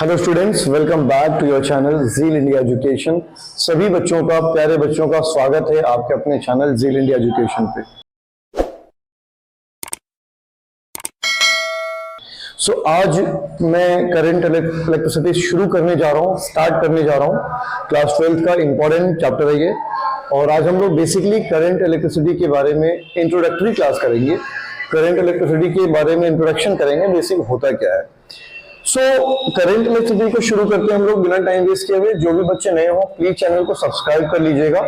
Hello students, welcome back to your channel Zeal India Education. सभी बच्चों का, प्यारे बच्चों का स्वागत है आपके अपने चैनल ज़ील इंडिया एजुकेशन पे। आज मैं करंट इलेक्ट्रिसिटी शुरू करने जा रहा हूँ, स्टार्ट करने जा रहा हूँ। क्लास 12 का इंपॉर्टेंट चैप्टर है ये। और आज हम लोग बेसिकली करंट इलेक्ट्रिसिटी के बारे में इंट्रोडक्टरी क्लास करेंगे। करंट इलेक्ट्रिसिटी के बारे में इंट्रोडक्शन करेंगे, बेसिक होता क्या है। करंट इलेक्ट्रिसिटी को शुरू करते हैं हम लोग बिना टाइम वेस्ट किए हुए। जो भी बच्चे नए हो प्लीज चैनल को सब्सक्राइब कर लीजिएगा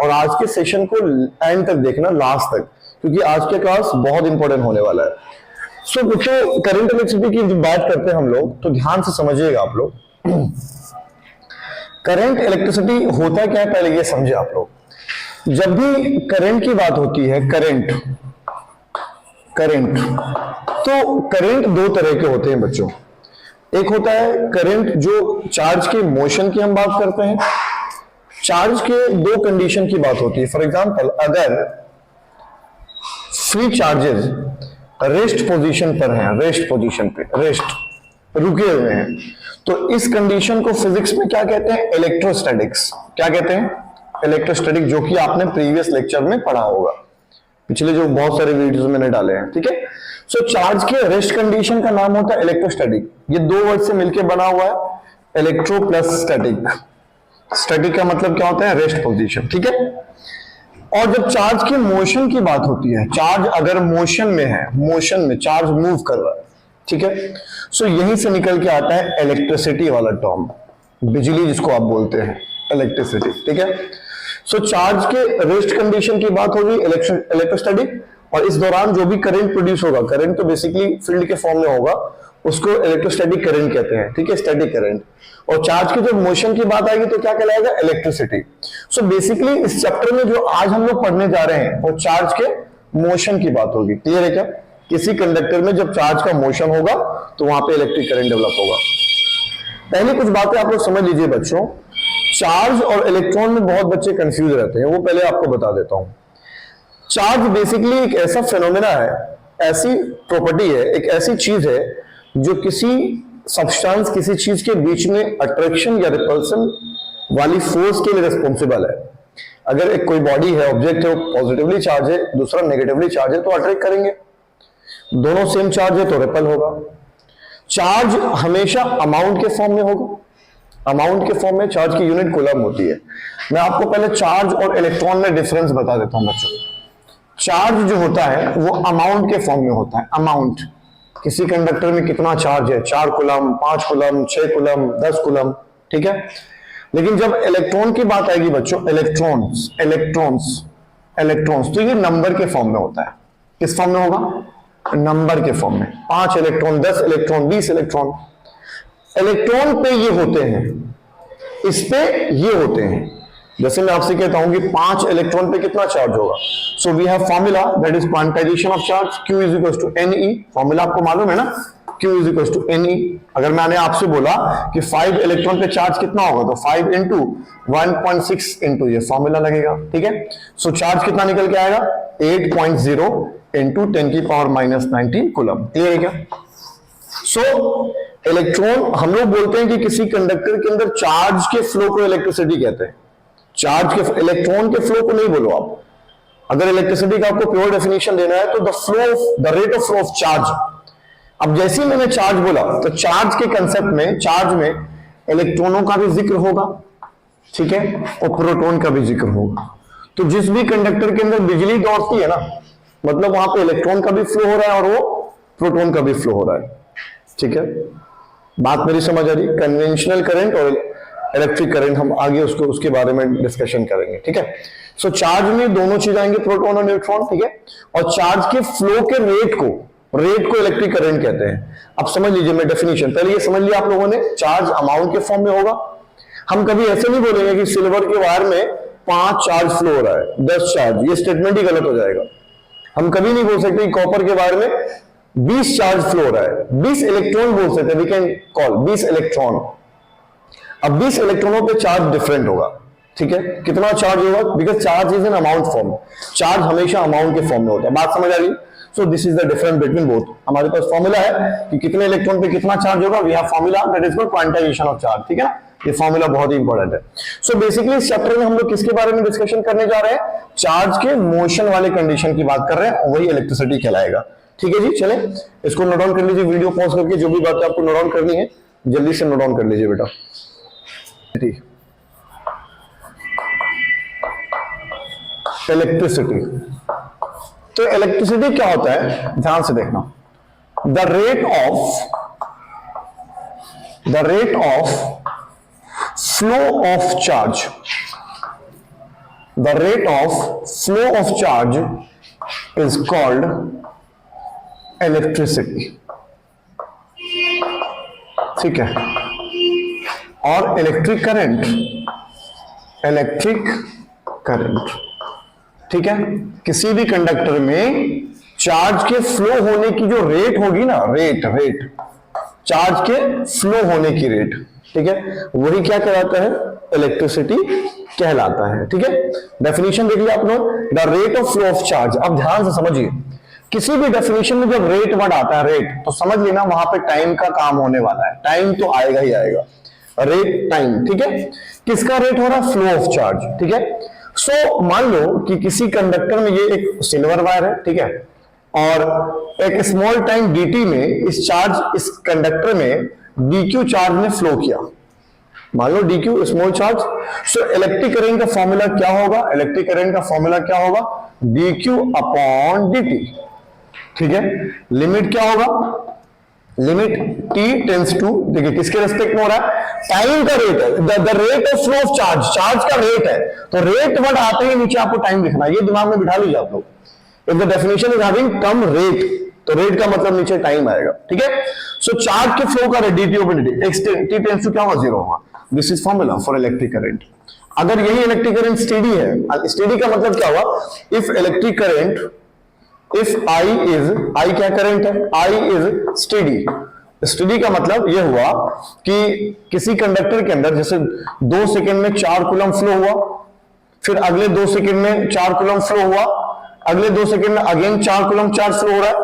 और आज के सेशन को एंड तक देखना, लास्ट तक, क्योंकि आज के क्लास बहुत इंपॉर्टेंट होने वाला है। बच्चों, करंट इलेक्ट्रिसिटी की जब बात करते हैं हम लोग तो ध्यान से समझिएगा आप लोग। करंट इलेक्ट्रिसिटी होता क्या है पहले ये समझे आप लोग। जब भी करंट की बात होती है, करंट तो करंट दो तरह के होते हैं बच्चों। एक होता है करंट जो चार्ज के मोशन की हम बात करते हैं। चार्ज के दो कंडीशन की बात होती है। फॉर एग्जांपल, अगर फ्री चार्जेस रेस्ट पोजीशन पर हैं, रेस्ट पोजीशन पे, रेस्ट रुके हुए हैं, तो इस कंडीशन को फिजिक्स में क्या कहते हैं? इलेक्ट्रोस्टैटिक्स। क्या कहते हैं? इलेक्ट्रोस्टैटिक, जो कि आपने प्रीवियस लेक्चर में पढ़ा होगा, पिछले जो बहुत सारे वीडियोस मैंने डाले हैं। ठीक है। चार्ज के रेस्ट कंडीशन का नाम होता है इलेक्ट्रोस्टैटिक। ये दो वर्ड से मिलकर बना हुआ है, इलेक्ट्रो प्लस स्टैटिक। स्टैटिक का मतलब क्या होता है? Rest position. ठीक है। और जब चार्ज के मोशन की बात होती है, चार्ज अगर मोशन में है, मोशन में चार्ज मूव कर रहा है, ठीक है, यहीं से निकल के आता है इलेक्ट्रिसिटी वाला टर्म, बिजली जिसको आप बोलते हैं, इलेक्ट्रिसिटी। ठीक है। चार्ज के रेस्ट कंडीशन की बात होगी इलेक्ट्रोस्टैटिक, और इस दौरान जो भी करंट प्रोड्यूस होगा, करंट तो बेसिकली फील्ड के फॉर्म में होगा, उसको इलेक्ट्रोस्टैटिक करंट कहते हैं। ठीक है, स्टैटिक करंट। और चार्ज के जब मोशन की बात आएगी तो क्या कहलाएगा? इलेक्ट्रिसिटी। बेसिकली इस चैप्टर में जो आज हम लोग पढ़ने जा रहे हैं वो चार्ज के मोशन की बात होगी। क्लियर है क्या? किसी कंडक्टर में जब चार्ज का मोशन होगा तो वहां पे इलेक्ट्रिक करंट डेवलप होगा। पहले कुछ बातें आप लोग समझ लीजिए बच्चों। चार्ज और इलेक्ट्रॉन में बहुत बच्चे कंफ्यूज रहते हैं, वो पहले आपको बता देता हूं। चार्ज बेसिकली एक ऐसा फिनोमेना है, ऐसी प्रॉपर्टी है, एक ऐसी चीज है जो किसी सब्सटेंस, किसी चीज के बीच में अट्रैक्शन या रिपल्सन वाली फोर्स के लिए रिस्पॉन्सिबल है। अगर एक कोई बॉडी है, ऑब्जेक्ट है, वो पॉजिटिवली चार्ज है, दूसरा नेगेटिवली चार्ज है, तो अट्रैक्ट करेंगे। दोनों सेम चार्ज है तो रिपल होगा। चार्ज हमेशा अमाउंट के फॉर्म में होगा। अमाउंट के फॉर्म में चार्ज की यूनिट कूलम होती है। मैं आपको पहले चार्ज और इलेक्ट्रॉन में डिफरेंस बता देता हूं बच्चों। चार्ज जो होता है वो अमाउंट के फॉर्म में होता है। अमाउंट, किसी कंडक्टर में कितना चार्ज है, 4 कूलम, 5 कूलम, 6 कूलम, 10 कूलम। ठीक है। लेकिन जब इलेक्ट्रॉन की बात आएगी बच्चों, इलेक्ट्रॉन्स, तो ये नंबर के फॉर्म में होता है। किस फॉर्म में होगा? नंबर के फॉर्म में। 5 इलेक्ट्रॉन, 10 इलेक्ट्रॉन, 20 इलेक्ट्रॉन। इलेक्ट्रॉन पे ये होते हैं, इस पे ये होते हैं। जैसे मैं आपसे कहता हूं कि 5 इलेक्ट्रॉन पे कितना चार्ज होगा, so we have formula, that is quantisation of charge, Q is equal to Ne। Formula आपको मालूम है ना, Q is equal to Ne। अगर मैंने आपसे बोला कि 5 इलेक्ट्रॉन पे चार्ज कितना होगा, तो 5 इंटू 1.6 इंटू ये फॉर्मूला लगेगा। ठीक है। चार्ज कितना निकल के आएगा? 8.0 इंटू 10 की पावर माइनस 19 कूलम। क्लियर है क्या? इलेक्ट्रॉन, हम लोग बोलते हैं कि किसी कंडक्टर के अंदर चार्ज के फ्लो को इलेक्ट्रिसिटी कहते हैं। चार्ज के, इलेक्ट्रॉन के फ्लो को नहीं बोलो आप। अगर इलेक्ट्रिसिटी का आपको प्योर डेफिनेशन देना है तो the rate of flow of charge. अब जैसे ही मैंने चार्ज बोला तो चार्ज के कंसेप्ट में, चार्ज में इलेक्ट्रॉनों का भी जिक्र होगा, ठीक है, और प्रोटॉन का भी जिक्र होगा। तो जिस भी कंडक्टर के अंदर बिजली दौड़ती है ना, मतलब वहां पे इलेक्ट्रॉन का भी फ्लो हो रहा है और वो प्रोटॉन का भी फ्लो हो रहा है। ठीक है, बात मेरी समझ आ रही? कन्वेंशनल करंट और इलेक्ट्रिक करंट हम आगे उसके बारे में डिस्कशन करेंगे। ठीक है। चार्ज में दोनों चीज आएंगे, प्रोटॉन और न्यूट्रॉन। ठीक है। और चार्ज के फ्लो के रेट को इलेक्ट्रिक करंट कहते हैं। अब समझ लीजिए, मैं डेफिनेशन पहले ये समझ लिया आप लोगों ने, चार्ज अमाउंट के फॉर्म में होगा। हम कभी ऐसे नहीं बोलेंगे कि सिल्वर के वायर में 5 चार्ज फ्लो हो रहा है, 10 चार्ज, ये स्टेटमेंट ही गलत हो जाएगा। हम कभी नहीं बोल सकते कि कॉपर के वायर में 20 चार्ज फ्लो हो रहा है, 20 इलेक्ट्रॉन बोल सकते हैं, वी कैन कॉल 20 इलेक्ट्रॉन। अब 20 इलेक्ट्रॉनों पे चार्ज डिफरेंट होगा। ठीक है, कितना चार्ज होगा? Because charge is an amount form. Charge हमेशा अमाउंट के फॉर्म में होता है। बात समझ आ रही? So this is the difference between both. हमारे पास फॉर्मूला है कि कितने इलेक्ट्रॉन पे कितना चार्ज होगा, we have formula that is called quantisation of charge, ठीक है ना। ये फॉर्मूला बहुत ही इंपॉर्टेंट है। सो बेसिकली इस चैप्टर में हम लोग किसके बारे में डिस्कशन करने जा रहे हैं, चार्ज के मोशन वाले कंडीशन की बात कर रहे हैं, वही इलेक्ट्रिसिटी कहलाएगा, ठीक है जी। चले इसको नोट डाउन कर लीजिए, वीडियो पॉज करके जो भी बातें आपको नोट डाउन करनी है जल्दी से नोट डाउन कर लीजिए बेटा। इलेक्ट्रिसिटी, तो इलेक्ट्रिसिटी क्या होता है ध्यान से देखना, the rate of flow of charge, the rate of flow of charge is called electricity, ठीक है। और इलेक्ट्रिक करंट, ठीक है, किसी भी कंडक्टर में चार्ज के फ्लो होने की जो रेट होगी ना, रेट चार्ज के फ्लो होने की रेट, ठीक है, वही क्या कहलाता है, इलेक्ट्रिसिटी कहलाता है, ठीक है। डेफिनेशन देख लिया आप लोग, the rate of flow of charge. अब ध्यान से समझिए, किसी भी डेफिनेशन में जब रेट वर्ड आता है, रेट, तो समझ लेना वहां पे टाइम का काम होने वाला है, टाइम तो आएगा ही आएगा, रेट टाइम, ठीक है। किसका रेट हो रहा है, फ्लो ऑफ चार्ज, ठीक है। सो मान लो कि किसी कंडक्टर में ये एक सिल्वर वायर है, ठीक है, और एक स्मॉल टाइम dt में इस कंडक्टर में dq चार्ज ने फ्लो किया, मान लो dq स्मॉल चार्ज। सो इलेक्ट्रिक करंट का फॉर्मूला क्या होगा, इलेक्ट्रिक करंट का फॉर्मूला क्या होगा, dq अपॉन dt, ठीक है। लिमिट क्या होगा, लिमिट t टेंस टू, देखिए किसके रेस्पेक्ट में हो रहा है, टाइम का रेट है, the rate of flow of charge का रेट है, तो रेट वर्ड आते ही नीचे आपको टाइम लिखना है, ये दिमाग में बिठा लीजिए आप लोग। If the definition is having term rate, तो रेट का मतलब नीचे टाइम आएगा, ठीक है। सो चार्ज के फ्लो का rate dt over dt, t tends to क्या होगा, 0 होगा। This is formula for electric current. अगर यही इलेक्ट्रिक करंट स्टेडी है, स्टेडी का मतलब क्या हुआ, if electric current, if I क्या करंट है, I इज स्टेडी। स्टेडी का मतलब यह हुआ कि किसी कंडक्टर के अंदर जैसे 2 सेकंड में 4 कूलम फ्लो हुआ, फिर अगले 2 सेकंड में 4 कूलम फ्लो हुआ, अगले 2 सेकंड में अगेन 4 कूलम चार्ज फ्लो हो रहा है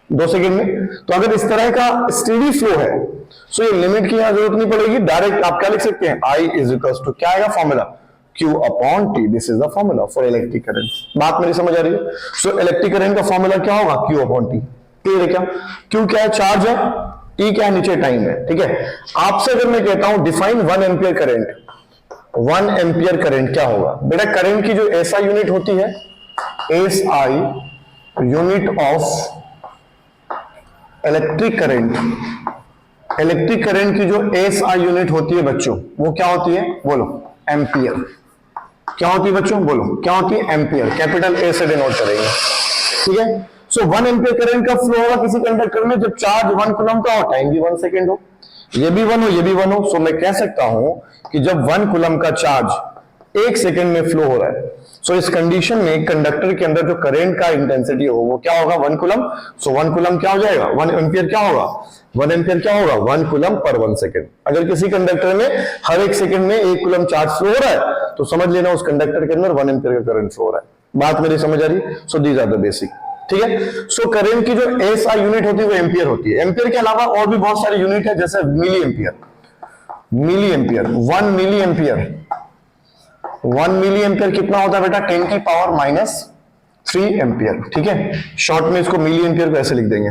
2 सेकंड में। तो अगर इस तरह का स्टेडी फ्लो है, सो ये लिमिट की यहां जरूरत नहीं पड़ेगी, डायरेक्ट आप क्या लिख सकते हैं, I इज इक्वल टू क्या आएगा formula, Q upon T। This is the formula for electric current. बात मेरी समझ आ रही है। सो इलेक्ट्रिक करंट का फॉर्मूला क्या होगा, Q अपॉन T। क्लियर है क्या, Q क्या है, चार्ज है, T क्या है, नीचे टाइम है, ठीक है। आपसे अगर मैं कहता हूं define 1 ampere current, 1 ampere current क्या होगा बेटा, करंट की जो SI यूनिट होती है, SI unit of electric current, electric current की जो SI यूनिट होती है बच्चों, वो क्या होती है, बोलो, एम्पियर। क्या होती है बच्चों, बोलो क्या होती है, एम्पियर, कैपिटल A से डिनोट करेंगे, ठीक है। सो 1 एम्पियर करंट का फ्लो होगा किसी कंडक्टर में जब चार्ज 1 कूलम का हो, टाइम भी 1 सेकंड हो, ये भी 1 हो, ये भी 1 हो। सो मैं कह सकता हूं कि जब 1 कूलम का चार्ज 1 सेकंड में फ्लो हो रहा है, सो इस कंडीशन में कंडक्टर के अंदर जो करंट का इंटेंसिटी हो वो क्या होगा, 1 कूलम। सो 1 कूलम क्या हो जाएगा, 1 एम्पियर क्या होगा, 1 एम्पियर क्या होगा, 1 कूलम पर 1 सेकंड। अगर किसी कंडक्टर में हर 1 सेकंड में 1 कूलम चार्ज फ्लो हो रहा है, तो समझ लेना उस कंडक्टर के अंदर 1 एम्पियर का करंट फ्लो हो रहा है। बात मेरी समझ आ रही है। So these are the basic, ठीक है। सो करंट की जो SI यूनिट होती है वो एम्पियर होती है। एम्पियर के अलावा और भी बहुत सारी यूनिट है, जैसे milliampere, 1 milliampere, 1 milliampere कितना होता है बेटा, 10 की पावर माइनस 3 एम्पियर, ठीक है। शॉर्ट में इसको मिली एम्पियर को ऐसे लिख देंगे,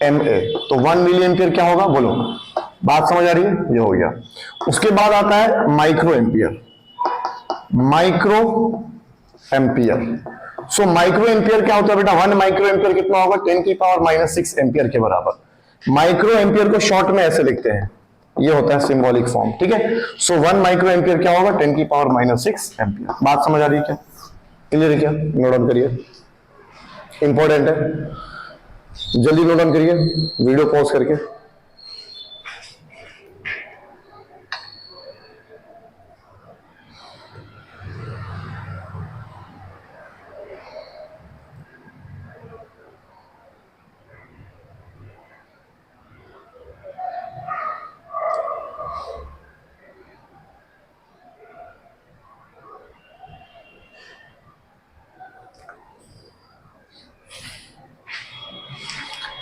MA। तो 1 मिली एम्पियर क्या होगा, बोलो, बात समझ आ रही है, ये हो गया। उसके बाद आता है micro ampere, micro ampere. So micro ampere क्या होता है बेटा, 1 माइक्रो एम्पियर कितना होगा, 10 की पावर माइनस 6 एम्पियर के बराबर। माइक्रो एम्पियर को शॉर्ट में ऐसे लिखते हैं, ये होता है सिंबॉलिक फॉर्म, ठीक है। सो 1 माइक्रो एम्पियर क्या होगा, 10 की पावर माइनस 6 एम्पियर। बात समझ आ रही है क्या, क्लियर है क्या, नोट डाउन करिए, इंपॉर्टेंट है, जल्दी नोट डाउन करिए वीडियो पॉज करके।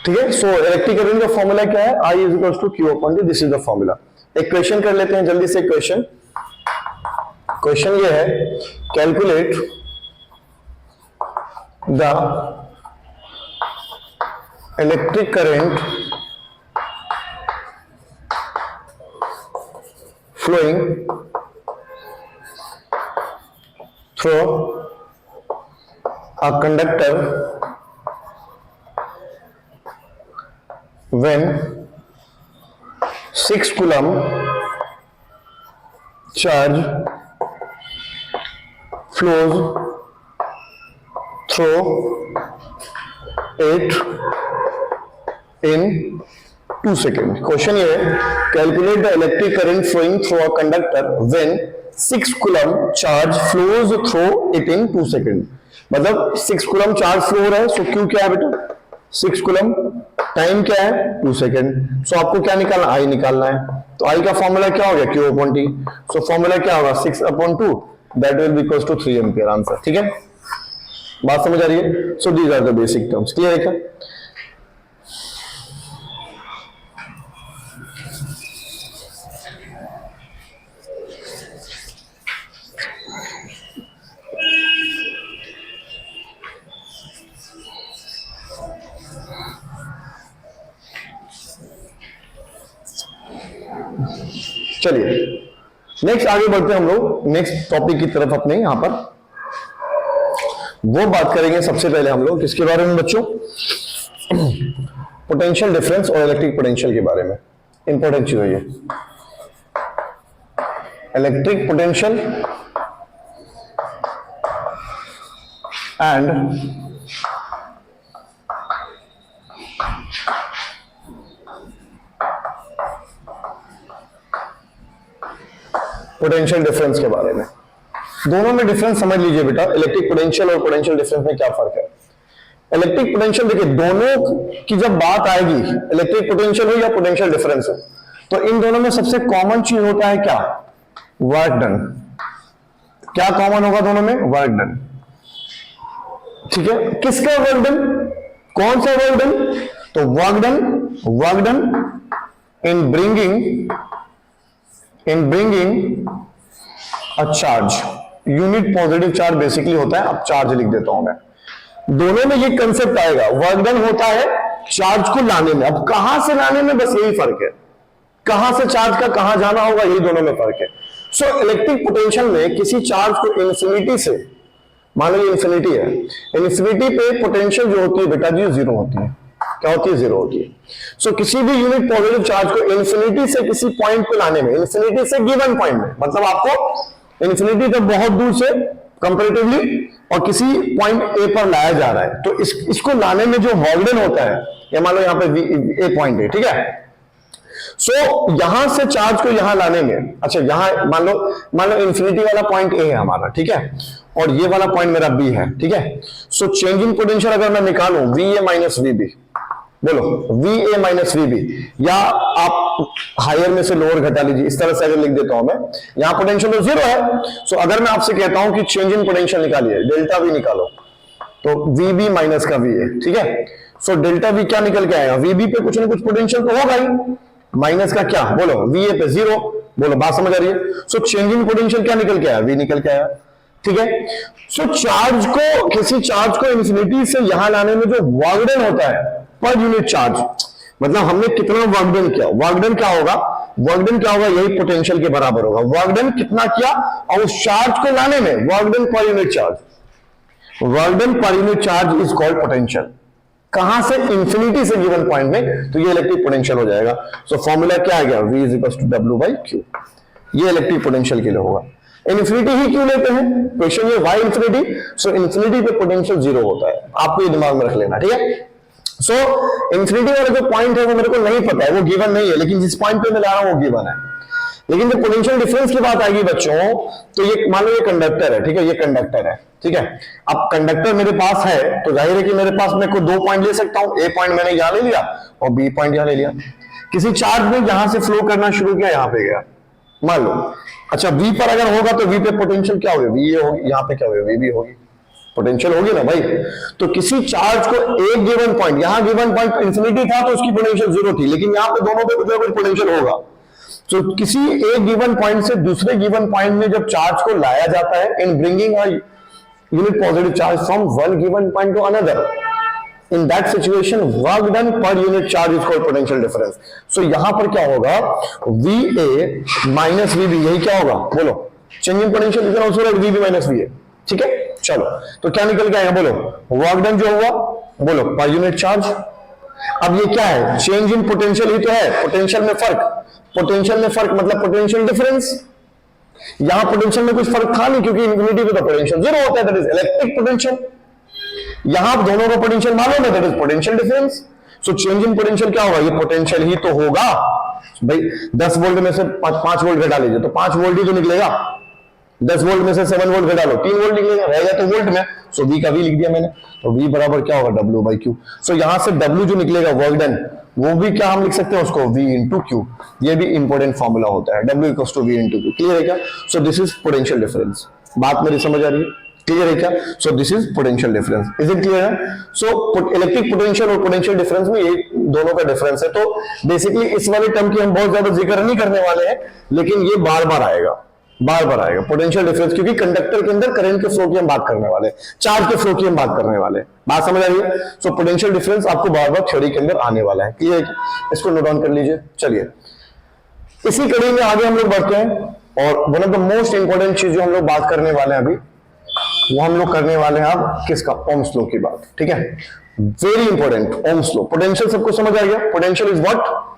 ठीक है। सो इलेक्ट्रिक करंट का फॉर्मूला क्या है, I is equal to Q upon d, this is the formula. एक क्वेश्चन कर लेते हैं जल्दी से। क्वेश्चन ये है, calculate the electric current flowing through a conductor when 6 coulomb charge flows through it in 2 seconds। Question ये है, calculate the electric current flowing through a conductor when 6 coulomb charge flows through it in 2 second. मतलब 6 coulomb charge flow हो रहा है, सो Q क्या है बेटा 6 coulomb, time क्या है 2 सेकंड। सो आपको क्या निकालना, आई निकालना है। तो आई का फॉर्मूला क्या हो गया, Q upon t. So formula क्या होगा 6 upon 2, that will be equals to 3 ampere answer. ठीक है, बात समझ आ रही है। So these are the basic terms. Clear है क्या? चलिए नेक्स्ट आगे बढ़ते हैं हम लोग नेक्स्ट टॉपिक की तरफ अपने यहां पर। वो बात करेंगे सबसे पहले हम लोग किसके बारे में बच्चों, पोटेंशियल डिफरेंस और इलेक्ट्रिक पोटेंशियल के बारे में। इंपॉर्टेंट चीज है ये, electric potential and potential difference के बारे में। दोनों में डिफरेंस समझ लीजिए बेटा, इलेक्ट्रिक पोटेंशियल और पोटेंशियल डिफरेंस में क्या फर्क है। इलेक्ट्रिक पोटेंशियल देखिए, दोनों की जब बात आएगी, इलेक्ट्रिक पोटेंशियल हो या पोटेंशियल डिफरेंस हो, तो इन दोनों में सबसे कॉमन चीज होता है क्या, वर्क डन। क्या कॉमन होगा दोनों में, वर्क डन। ठीक है, किसका वर्क डन, कौन सा वर्क डन, तो work done in bringing a charge, unit positive charge basically होता है। अब चार्ज लिख देता हूं मैं, दोनों में ये कंसेप्ट आएगा, वर्क डन होता है चार्ज को लाने में। अब कहां से लाने में, बस यही फर्क है, कहां से चार्ज का कहां जाना होगा, यही दोनों में फर्क है। सो इलेक्ट्रिक पोटेंशियल में किसी चार्ज को इन्फिनिटी से, मान लो ये इन्फिनिटी है, इन्फिनिटी पे पोटेंशियल जो होती है बेटा जी जीरो होती है। क्या होती है, जीरो होती है। सो किसी भी यूनिट पॉजिटिव चार्ज को इन्फिनिटी से किसी पॉइंट पे लाने में, इन्फिनिटी से गिवन पॉइंट में, मतलब आपको इन्फिनिटी तक बहुत दूर से कंपैरेटिवली और किसी पॉइंट ए पर लाया जा रहा है, तो इसको लाने में जो वर्क डन होता है, ये मान लो यहां पे ए पॉइंट है, ठीक है। सो यहां से चार्ज को यहां लाने में, अच्छा यहां मान लो इन्फिनिटी वाला पॉइंट ए है हमारा, ठीक है, और ये वाला पॉइंट मेरा बी है, ठीक है। सो चेंज इन पोटेंशियल अगर मैं निकालूं V A minus V B, बोलो V A minus V B, या आप हायर में से लोअर घटा लीजिए, इस तरह से अगर लिख देता हूं मैं, यहां पोटेंशियल तो जीरो है। सो अगर मैं आपसे कहता हूं कि चेंज इन पोटेंशियल निकालिए, डेल्टा वी निकालो, तो वी बी माइनस का वी ए, ठीक है। सो डेल्टा वी क्या निकल के आएगा, वी बी पे कुछ ना कुछ पोटेंशियल तो होगा ही, माइनस का क्या, बोलो वी ए पे जीरो, बोलो बात समझ आ रही है। सो चेंज इन पोटेंशियल क्या निकल के आया, वी निकल के आया, ठीक है। सो चार्ज को, किसी चार्ज को इन्फिनिटी से यहां लाने में जो वर्क डन होता है पर यूनिट चार्ज, मतलब हमने कितना वर्क डन किया, वर्क डन क्या होगा, वर्क डन क्या होगा, यही पोटेंशियल के बराबर होगा। वर्क डन कितना किया और उस चार्ज को लाने में, work done per unit charge, work done per unit charge is called potential. कहां से, इंफिनिटी से गिवन पॉइंट में, तो ये इलेक्ट्रिक पोटेंशियल हो जाएगा। सो फॉर्मूला क्या आ गया, V is equal to W by Q, ये इलेक्ट्रिक पोटेंशियल के लिए होगा। इन्फिनिटी ही क्यों लेते हैं, क्वेश्चन ये वाई इन्फिनिटी। सो इन्फिनिटी पे पोटेंशियल जीरो होता है, आपको ये दिमाग में रख लेना, ठीक है। सो इन्फिनिटी वाला जो पॉइंट है वो मेरे को नहीं पता है, वो गिवन नहीं है, लेकिन जिस पॉइंट पे मैं ला रहा हूं वो गिवन है। लेकिन जब पोटेंशियल डिफरेंस की बात आएगी बच्चों, तो ये मान लो ये कंडक्टर है, ठीक है, ये कंडक्टर है, ठीक है। अब कंडक्टर मेरे पास है, तो जाहिर है कि मेरे पास मैं कोई दो पॉइंट ले सकता हूं, ए पॉइंट मैंने यहां ले लिया और बी पॉइंट यहां ले लिया। किसी चार्ज में यहां से फ्लो करना शुरू किया, यहां पे गया, मान लो, अच्छा वी पर अगर होगा तो वी पे पोटेंशियल क्या होगी, वी ए होगी, यहां पे क्या होगी, वी बी होगी, पोटेंशियल होगी ना भाई। तो किसी चार्ज को एक गिवन पॉइंट, यहां गिवन पॉइंट इंफिनिटी था तो उसकी पोटेंशियल जीरो थी, लेकिन यहां पे दोनों पे कुछ ना कुछ पोटेंशियल होगा। तो किसी एक गिवन पॉइंट से दूसरे गिवन पॉइंट में जब चार्ज को लाया जाता है in bringing a unit positive charge from one given point two another, in that situation work done per unit charge is called potential difference. So यहां पर क्या होगा, VA minus VB, यही क्या होगा बोलो, change in potential, you can also write VB minus VA, ठीक है। चलो तो क्या निकल के आएगा बोलो, वर्क डन जो हुआ बोलो पर यूनिट चार्ज। अब ये क्या है, चेंज इन पोटेंशियल ही तो है, पोटेंशियल में फर्क, पोटेंशियल में फर्क मतलब पोटेंशियल डिफरेंस। यहां पोटेंशियल में कुछ फर्क था नहीं क्योंकि इन्फिनिटी पे तो पोटेंशियल जीरो होता है, दैट इज इलेक्ट्रिक पोटेंशियल। यहां दोनों का पोटेंशियल मालूम है, that is potential difference. So change in potential क्या होगा, ये पोटेंशियल ही तो होगा भाई। 10 वोल्ट में से 5 वोल्ट घटा लीजिए तो 5 वोल्ट ही तो निकलेगा, 10 वोल्ट में से 7 वोल्ट घटा लो 3 वोल्ट निकलेगा, रहेगा तो वोल्ट में। सो V का V लिख दिया मैंने, तो V बराबर क्या होगा W/Q। सो यहां से W जो निकलेगा वर्क डन, वो भी क्या हम लिख सकते हैं उसको V × Q। ये भी इंपॉर्टेंट फॉर्मूला होता है, W = V × Q। क्लियर है क्या? So this is potential difference. बात मेरी समझ आ रही है, क्लियर है क्या? So this is potential difference, is it clear है? सो इलेक्ट्रिक पोटेंशियल और पोटेंशियल डिफरेंस में ये दोनों का डिफरेंस है। तो बेसिकली इस वाले टर्म की हम बहुत ज्यादा जिक्र नहीं करने वाले हैं, लेकिन ये बार बार आएगा, बार बार आएगा पोटेंशियल डिफरेंस, क्योंकि कंडक्टर के अंदर करंट के फ्लो की हम बात करने वाले हैं, चार्ज के फ्लो की हम बात करने वाले हैं। बात समझ आ रही है? सो पोटेंशियल डिफरेंस आपको बार बार थ्योरी के अंदर आने वाला है, क्लियर है? इसको नोट डाउन कर लीजिए। चलिए इसी कड़ी में आगे हम लोग बढ़ते हैं और one of the most important चीज जो हम लोग बात करने वाले हैं अभी, वो हम लोग करने वाले हैं अब किसका, ओम्स लॉ की बात, ठीक है। Very important Ohm's law. Potential सबको समझ आ गया, potential is what,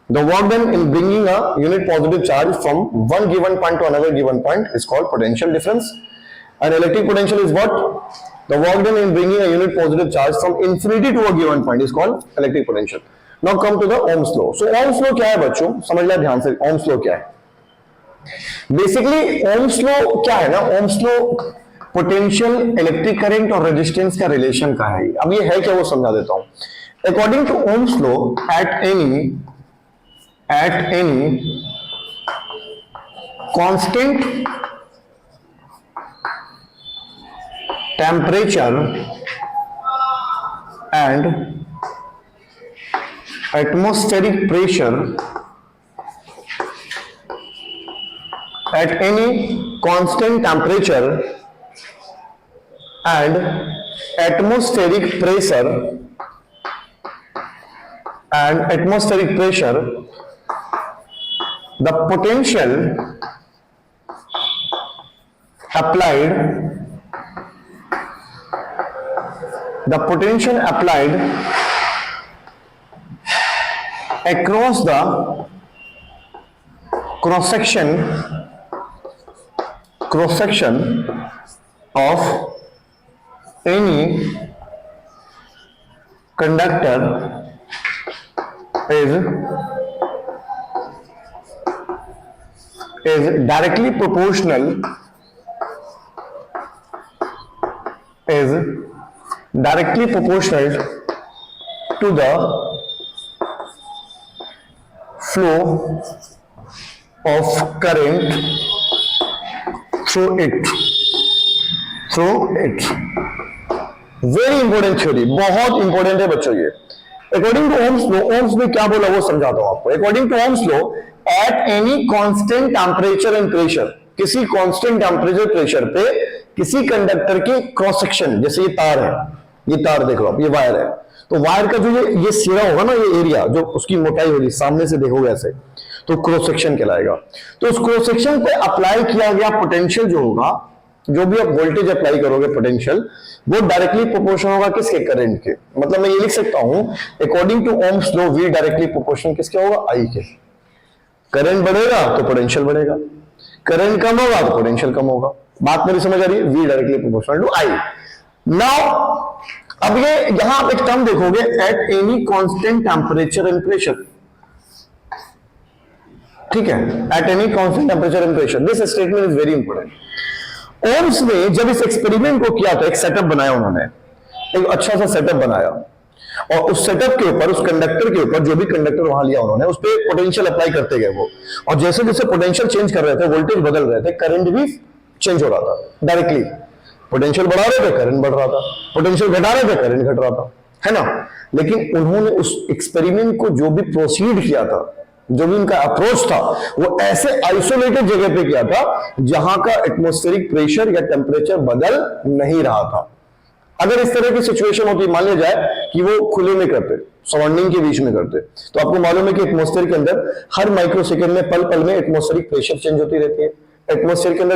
the work done in bringing a unit positive charge from one given point to another given point is called potential difference. And electric potential is what, the work done in bringing a unit positive charge from infinity to a given point is called electric potential. Now come to the Ohm's law. So Ohm's law क्या है बच्चों, समझ लिया ध्यान से। Ohm's law क्या है, basically Ohm's law क्या है ना, Ohm's law potential, electric current और रेजिस्टेंस का रिलेशन का है। अब ये है क्या वो समझा देता हूं। According to Ohm's law, at any constant temperature and atmospheric pressure, at any constant temperature and atmospheric pressure the potential applied across the cross section of any conductor is directly proportional to the flow of current through it. Very important theory, बहुत important है बच्चों ये। According to Ohm's law, Ohm's ने क्या बोला वो समझाता हूं आपको। According to Ohm's law, at any constant temperature and pressure, किसी कांस्टेंट टेम्परेचर प्रेशर पे किसी कंडक्टर के क्रॉस सेक्शन, जैसे ये तार है, ये तार देख लो आप, ये वायर है, तो वायर का जो ये सिरा होगा ना, ये एरिया जो उसकी मोटाई होगी, सामने से देखोगे ऐसे, तो क्रॉस सेक्शन कहलाएगा। तो उस क्रॉस सेक्शन पे अप्लाई किया गया पोटेंशियल जो होगा, जो भी आप वोल्टेज अप्लाई करोगे पोटेंशियल, वो डायरेक्टली प्रोपोर्शनल होगा किसके, करंट के। मतलब मैं ये लिख सकता हूं, according to Ohm's law V directly proportional किसके होगा, आई के। करंट बढ़ेगा तो पोटेंशियल बढ़ेगा, करंट कम होगा तो पोटेंशियल कम होगा। बात मेरी समझ आ रही है, V directly proportional to I. Now अब ये यहां आप एक टर्म देखोगे, at any constant temperature and pressure, ठीक है, at any constant temperature and pressure, this statement is very important. Ohm's ने जब इस एक्सपेरिमेंट को किया तो एक सेटअप बनाया, उन्होंने एक अच्छा सा सेटअप बनाया, और उस सेटअप के ऊपर, उस कंडक्टर के ऊपर, जो भी कंडक्टर वहां लिया उन्होंने, उस पर पोटेंशियल अप्लाई करते गए वो, और जैसे जैसे पोटेंशियल चेंज कर रहे थे, वोल्टेज बदल रहे थे, करंट भी चेंज हो रहा था डायरेक्टली। पोटेंशियल बढ़ा रहे थे, करंट बढ़ रहा था, पोटेंशियल घटा रहे थे, करंट घट रहा था, है ना। लेकिन उन्होंने उस एक्सपेरिमेंट को जो भी प्रोसीड किया था, जो भी उनका अप्रोच था, वो ऐसे आइसोलेटेड जगह पे किया था जहां का एटमॉस्फेरिक प्रेशर या टेम्परेचर बदल नहीं रहा था। अगर इस तरह की सिचुएशन होती, मान लिया जाए कि वो खुले में करते, सराउंडिंग के बीच में करते, तो आपको मालूम है कि एटमॉस्फेयर के अंदर हर माइक्रो सेकंड में पल पल में एटमॉस्फेरिक प्रेशर चेंज होती रहती है। एटमॉस्फेयर के अंदर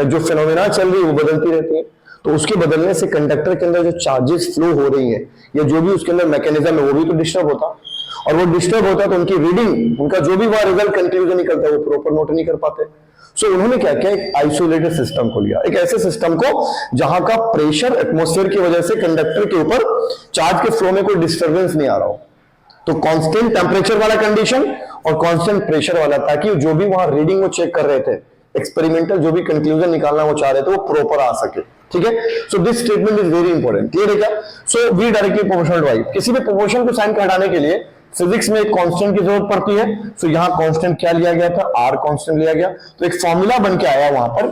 जो फिनोमेना चल रही है वो बदलती रहती है। तो उसके बदलने से कंडक्टर के अंदर जो चार्जेस फ्लो हो रही है या जो भी उसके अंदर मैकेनिज्म है वो भी तो डिस्टर्ब होता, और वो डिस्टर्ब होता तो उनकी रीडिंग, उनका जो भी वहां रिजल्ट कंक्लूजन निकलता है वो प्रॉपर नोट नहीं कर पाते। सो उन्होंने क्या किया, एक आइसोलेटेड सिस्टम को लिया, एक ऐसे सिस्टम को जहां का प्रेशर एटमॉस्फेयर की वजह से कंडक्टर के ऊपर चार्ज के फ्लो में कोई डिस्टर्बेंस नहीं आ रहा हो, तो कांस्टेंट टेम्परेचर वाला कंडीशन और कांस्टेंट प्रेशर वाला, ताकि जो भी वहां रीडिंग वो चेक कर रहे थे, एक्सपेरिमेंटल जो भी कंक्लूजन निकालना वो चाह रहे थे, वो प्रॉपर आ सके। ठीक है, so this statement is very important. Clear है क्या? So V directly proportional to I, किसी भी प्रोपोर्शन को साइन हटाने के लिए फिजिक्स में एक कांस्टेंट की जरूरत पड़ती है। सो यहां कांस्टेंट क्या लिया गया था, आर कांस्टेंट लिया गया, तो एक फॉर्मूला बन के आया वहां पर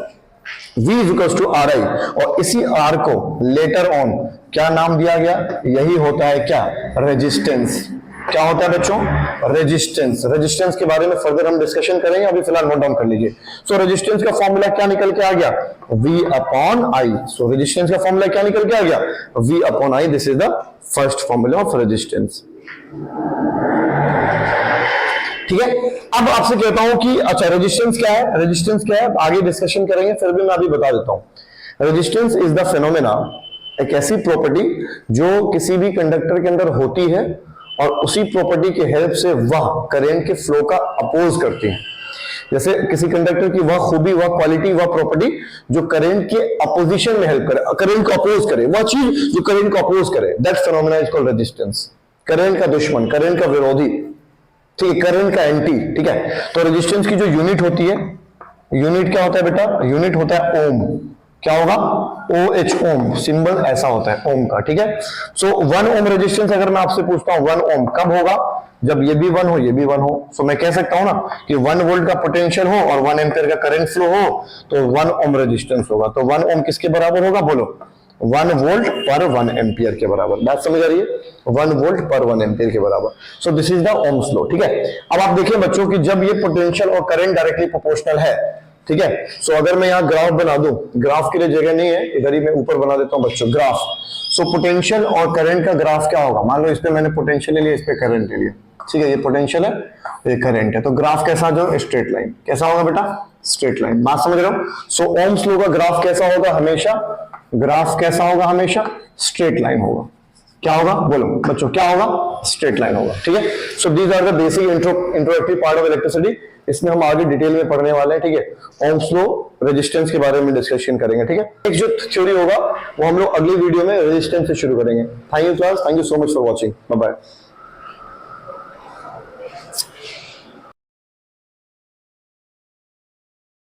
V is equal to R I, और इसी आर को लेटर ऑन क्या नाम दिया गया, यही होता है क्या, रेजिस्टेंस। क्या होता है बच्चों, रेजिस्टेंस। रेजिस्टेंस के बारे में फर्दर हम डिस्कशन करेंगे, अभी फिलहाल नोट डाउन कर लीजिए। सो रेजिस्टेंस का फॉर्मूला क्या निकल के आ गया, V upon I. So resistance का फॉर्मूला क्या निकल के आ गया, V upon I. This is the first formula of resistance. ठीक है, अब आपसे कहता हूं कि अच्छा रेजिस्टेंस क्या है, रेजिस्टेंस क्या है आगे डिस्कशन करेंगे, फिर भी मैं अभी बता देता हूं। रेजिस्टेंस इज द फेनोमेना, एक ऐसी प्रॉपर्टी जो किसी भी कंडक्टर के अंदर होती है और उसी प्रॉपर्टी की हेल्प से वह करंट के फ्लो का अपोज करती है। जैसे किसी कंडक्टर की वह खूबी, वह क्वालिटी, वह प्रॉपर्टी जो करंट के अपोजिशन में हेल्प करे, करंट को अपोज करे, वह चीज जो करंट को अपोज करे, that phenomena is called resistance. Current का दुश्मन, करंट का विरोधी, ठीक है, करंट का एंटी। ठीक है, तो रेजिस्टेंस की जो यूनिट होती है, यूनिट क्या होता है बेटा, यूनिट होता है ओम। क्या होगा, OH, ओम, सिंबल ऐसा होता है ओम का। ठीक है, सो 1 ओम रेजिस्टेंस अगर मैं आपसे पूछता हूं 1 ओम कब होगा, जब ये भी 1 हो ये भी 1 हो। सो मैं कह सकता हूं ना कि 1 वोल्ट का पोटेंशियल हो और 1 एम्पियर का करंट फ्लो हो तो 1 ओम रेजिस्टेंस होगा। तो 1 ओम किसके बराबर होगा, बोलो, 1 वोल्ट पर 1 एम्पियर के बराबर। बात समझ आ रही है, 1 वोल्ट पर 1 एम्पियर के बराबर। So this is the Ohm's law. ठीक है, अब आप देखिए बच्चों कि जब ये पोटेंशियल और करंट डायरेक्टली प्रोपोर्शनल है, ठीक है, सो अगर मैं यहाँ ग्राफ बना दूं, ग्राफ के लिए जगह नहीं है, इधर ही मैं ऊपर बना देता हूं बच्चों ग्राफ। सो पोटेंशियल और करंट का ग्राफ क्या होगा, मान लो इस पे मैंने पोटेंशियल ले लिया, इस पे करंट ले लिया, ठीक है, ये पोटेंशियल है, ये करंट है, तो ग्राफ कैसा, जो स्ट्रेट लाइन कैसा होगा बेटा, स्ट्रेट लाइन। बात समझ रहे हो? सो ओम्स लॉ का ग्राफ कैसा होगा हमेशा, ग्राफ कैसा होगा हमेशा, स्ट्रेट लाइन होगा। क्या होगा, बोलो बच्चों, क्या होगा, स्ट्रेट लाइन होगा। ठीक है, so these are the basic introductory part of electricity, इसमें हम आगे डिटेल में पढ़ने वाले हैं। ठीक है, ओम्स लॉ, रेजिस्टेंस के बारे में डिस्कशन करेंगे। ठीक है, नेक्स्ट जो थ्योरी होगा वो हम लोग अगली वीडियो में रेजिस्टेंस से शुरू करेंगे। Thank you class, thank you so much for watching, bye bye.